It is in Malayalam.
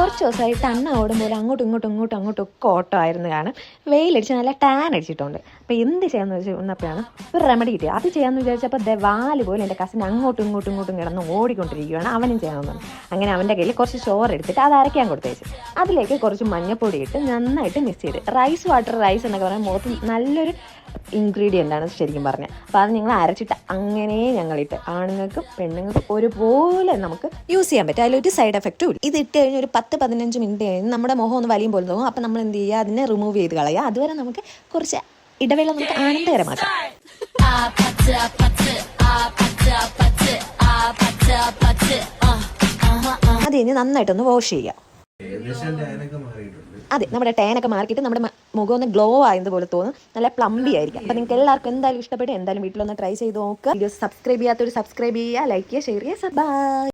കുറച്ച് ദിവസമായിട്ട് അണ്ണ ഓടുമ്പോൾ അങ്ങോട്ടും ഒക്കെ ഓട്ടമായിരുന്നു. കാരണം വെയിലടിച്ച് നല്ല ടാൻ അടിച്ചിട്ടുണ്ട്. അപ്പോൾ എന്ത് ചെയ്യാമെന്ന് വെച്ച് വന്നപ്പോഴാണ് ഒരു റെമഡി കിട്ടിയത്. അത് ചെയ്യാമെന്ന് വിചാരിച്ചപ്പോൾ വാല് പോലെ എൻ്റെ കസിൻ അങ്ങോട്ടും കിടന്ന് ഓടിക്കൊണ്ടിരിക്കുകയാണ്. അവനും ചെയ്യണമെന്ന്. അങ്ങനെ അവൻ്റെ കയ്യിൽ കുറച്ച് ചോറ് എടുത്തിട്ട് അത് അരയ്ക്കാൻ കൊടുത്തേച്ച് അതിലേക്ക് കുറച്ച് മഞ്ഞപ്പൊടി ഇട്ട് നന്നായിട്ട് മിക്സ് ചെയ്ത് റൈസ് എന്നൊക്കെ പറഞ്ഞാൽ മുഖത്ത് നല്ലൊരു ഇൻഗ്രീഡിയൻ്റ് ആണ് ശരിക്കും പറഞ്ഞാൽ. അപ്പോൾ അത് ഞങ്ങൾ അരച്ചിട്ട് അങ്ങനെ ഞങ്ങളിട്ട് ആണുങ്ങൾക്കും പെണ്ണുങ്ങൾക്കും ഒരുപോലെ നമുക്ക് യൂസ് ചെയ്യാൻ പറ്റും. അതിലൊരു സൈഡ് എഫക്റ്റും ഇല്ല. ഇത് ഇട്ട് കഴിഞ്ഞ് ഒരു 10-15 മിനിറ്റ് കഴിഞ്ഞ് നമ്മുടെ മുഖം ഒന്ന് വലിയും പോലെ തോന്നും. അപ്പോൾ നമ്മൾ എന്ത് ചെയ്യുക, അതിനെ റിമൂവ് ചെയ്ത് കളയുക. അതുവരെ നമുക്ക് കുറച്ച് ഇടവേള നമുക്ക് ആനന്ദകരമാക്കാം. അത് കഴിഞ്ഞ് നന്നായിട്ടൊന്ന് വാഷ് ചെയ്യുക. അതെ, നമ്മുടെ ടാനൊക്കെ മാറിയിട്ട് നമ്മുടെ മുഖം ഒന്ന് ഗ്ലോ ആയതുപോലെ തോന്നും. നല്ല പ്ലംബി ആയിരിക്കും. അപ്പോൾ നിങ്ങൾക്ക് എല്ലാവർക്കും എന്തായാലും ഇഷ്ടപ്പെട്ട് എന്തായാലും വീട്ടിലൊന്ന് ട്രൈ ചെയ്ത് നോക്കുക. വീഡിയോ സബ്സ്ക്രൈബ് ചെയ്യാത്തവർ സബ്സ്ക്രൈബ് ചെയ്യുക, ലൈക്ക് ചെയ്യുക, ഷെയർ ചെയ്യുക. ബൈ.